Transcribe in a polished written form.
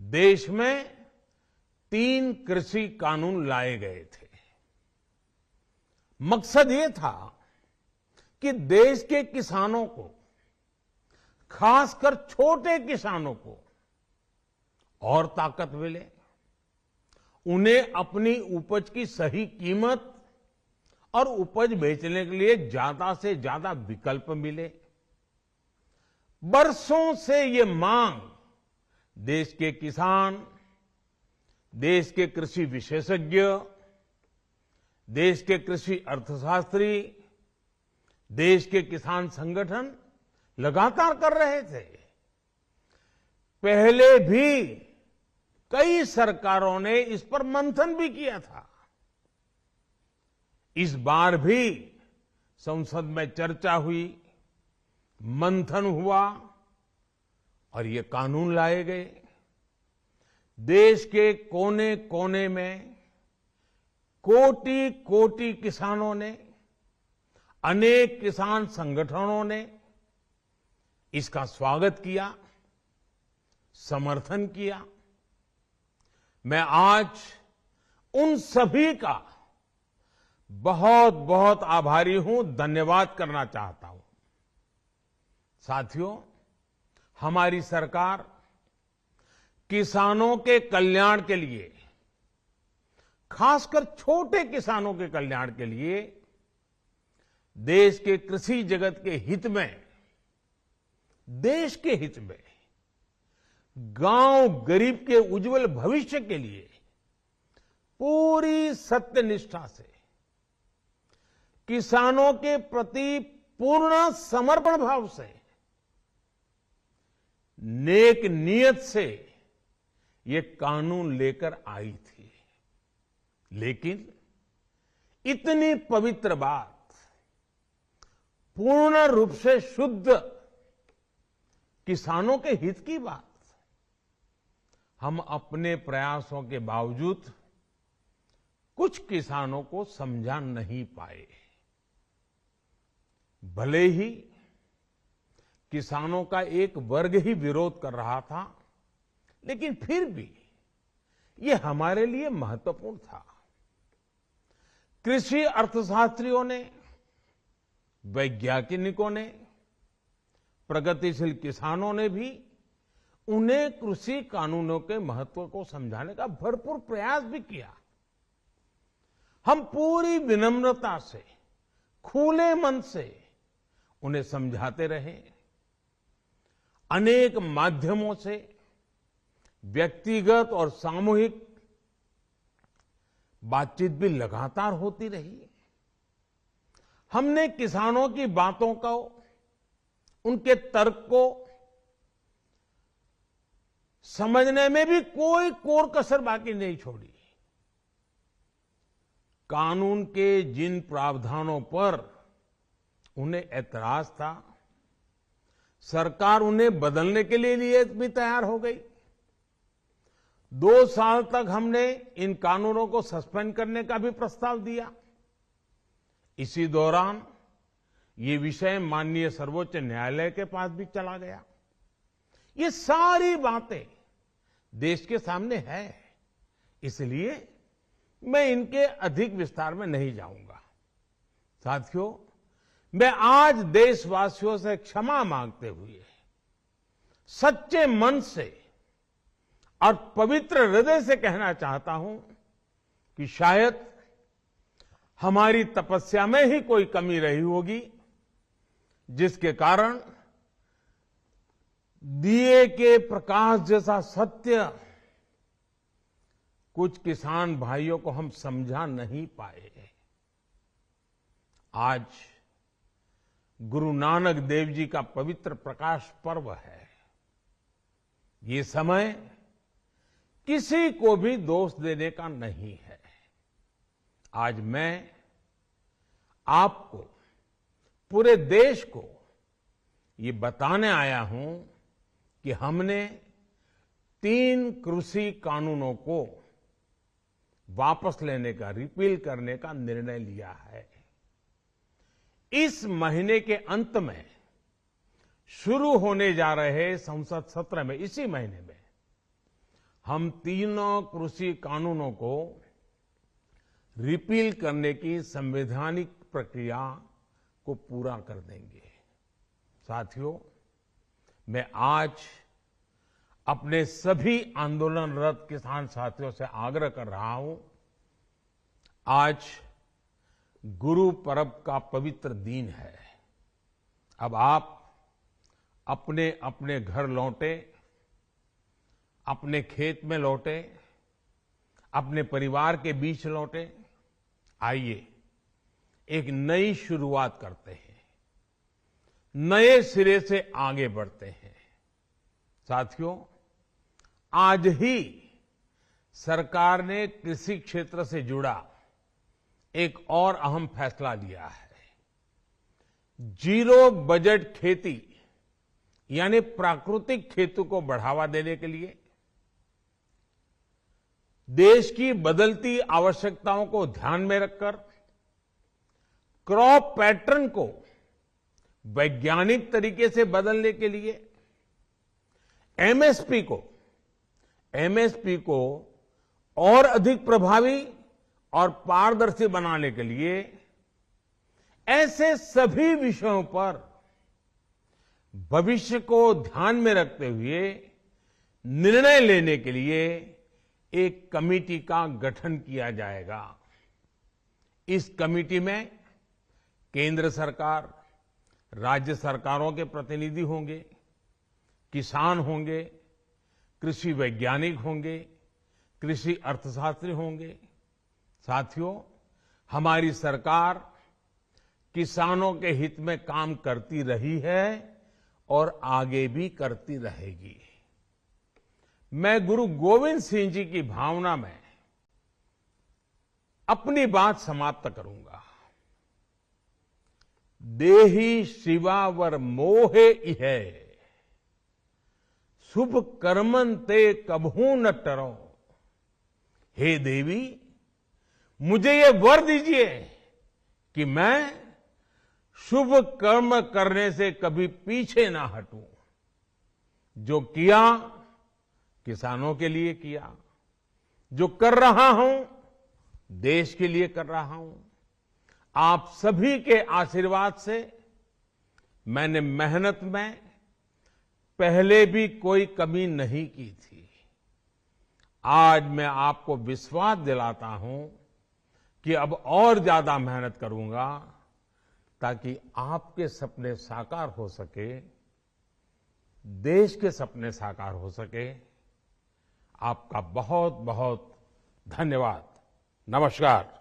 देश में 3 कृषि कानून लाए गए थे। मकसद ये था कि देश के किसानों को, खासकर छोटे किसानों को और ताकत मिले, उन्हें अपनी उपज की सही कीमत और उपज बेचने के लिए ज्यादा से ज्यादा विकल्प मिले। बरसों से ये मांग देश के किसान, देश के कृषि विशेषज्ञ, देश के कृषि अर्थशास्त्री, देश के किसान संगठन लगातार कर रहे थे। पहले भी कई सरकारों ने इस पर मंथन भी किया था। इस बार भी संसद में चर्चा हुई, मंथन हुआ और ये कानून लाए गए। देश के कोने कोने में कोटि कोटि किसानों ने, अनेक किसान संगठनों ने इसका स्वागत किया, समर्थन किया। मैं आज उन सभी का बहुत बहुत आभारी हूं, धन्यवाद करना चाहता हूं। साथियों, हमारी सरकार किसानों के कल्याण के लिए, खासकर छोटे किसानों के कल्याण के लिए, देश के कृषि जगत के हित में, देश के हित में, गांव गरीब के उज्जवल भविष्य के लिए पूरी सत्यनिष्ठा से, किसानों के प्रति पूर्ण समर्पण भाव से, नेक नियत से ये कानून लेकर आई थी। लेकिन इतनी पवित्र बात, पूर्ण रूप से शुद्ध किसानों के हित की बात, हम अपने प्रयासों के बावजूद कुछ किसानों को समझा नहीं पाए। भले ही किसानों का एक वर्ग ही विरोध कर रहा था, लेकिन फिर भी ये हमारे लिए महत्वपूर्ण था। कृषि अर्थशास्त्रियों ने, वैज्ञानिकों ने, प्रगतिशील किसानों ने भी उन्हें कृषि कानूनों के महत्व को समझाने का भरपूर प्रयास भी किया। हम पूरी विनम्रता से, खुले मन से उन्हें समझाते रहे। अनेक माध्यमों से व्यक्तिगत और सामूहिक बातचीत भी लगातार होती रही। हमने किसानों की बातों को, उनके तर्क को समझने में भी कोई कोर कसर बाकी नहीं छोड़ी। कानून के जिन प्रावधानों पर उन्हें ऐतराज था, सरकार उन्हें बदलने के लिए भी तैयार हो गई। 2 साल तक हमने इन कानूनों को सस्पेंड करने का भी प्रस्ताव दिया। इसी दौरान ये विषय माननीय सर्वोच्च न्यायालय के पास भी चला गया। ये सारी बातें देश के सामने है, इसलिए मैं इनके अधिक विस्तार में नहीं जाऊंगा। साथियों, मैं आज देशवासियों से क्षमा मांगते हुए सच्चे मन से और पवित्र हृदय से कहना चाहता हूं कि शायद हमारी तपस्या में ही कोई कमी रही होगी, जिसके कारण दिए के प्रकाश जैसा सत्य कुछ किसान भाइयों को हम समझा नहीं पाए। आज गुरु नानक देव जी का पवित्र प्रकाश पर्व है। ये समय किसी को भी दोष देने का नहीं है। आज मैं आपको, पूरे देश को ये बताने आया हूं कि हमने 3 कृषि कानूनों को वापस लेने का, रिपील करने का निर्णय लिया है। इस महीने के अंत में शुरू होने जा रहे संसद सत्र में, इसी महीने में हम तीनों कृषि कानूनों को रिपील करने की संवैधानिक प्रक्रिया को पूरा कर देंगे। साथियों, मैं आज अपने सभी आंदोलनरत किसान साथियों से आग्रह कर रहा हूं, आज गुरु पर्व का पवित्र दिन है। अब आप अपने अपने घर लौटे, अपने खेत में लौटे, अपने परिवार के बीच लौटे। आइए एक नई शुरुआत करते हैं, नए सिरे से आगे बढ़ते हैं। साथियों, आज ही सरकार ने कृषि क्षेत्र से जुड़ा एक और अहम फैसला लिया है। जीरो बजट खेती यानी प्राकृतिक खेती को बढ़ावा देने के लिए देश की बदलती आवश्यकताओं को ध्यान में रखकर क्रॉप पैटर्न को वैज्ञानिक तरीके से बदलने के लिए एमएसपी को और अधिक प्रभावी और पारदर्शी बनाने के लिए ऐसे सभी विषयों पर भविष्य को ध्यान में रखते हुए निर्णय लेने के लिए एक कमेटी का गठन किया जाएगा। इस कमेटी में केंद्र सरकार, राज्य सरकारों के प्रतिनिधि होंगे, किसान होंगे, कृषि वैज्ञानिक होंगे, कृषि अर्थशास्त्री होंगे। साथियों, हमारी सरकार किसानों के हित में काम करती रही है और आगे भी करती रहेगी। मैं गुरु गोविंद सिंह जी की भावना में अपनी बात समाप्त करूंगा। देहि शिवावर मोहे इहे, शुभ कर्मन ते कबहू न टरो। हे देवी, मुझे ये वर दीजिए कि मैं शुभ कर्म करने से कभी पीछे ना हटूं। जो किया किसानों के लिए किया, जो कर रहा हूं देश के लिए कर रहा हूं। आप सभी के आशीर्वाद से मैंने मेहनत में पहले भी कोई कमी नहीं की थी। आज मैं आपको विश्वास दिलाता हूं कि अब और ज्यादा मेहनत करूंगा ताकि आपके सपने साकार हो सके, देश के सपने साकार हो सके। आपका बहुत बहुत धन्यवाद। नमस्कार।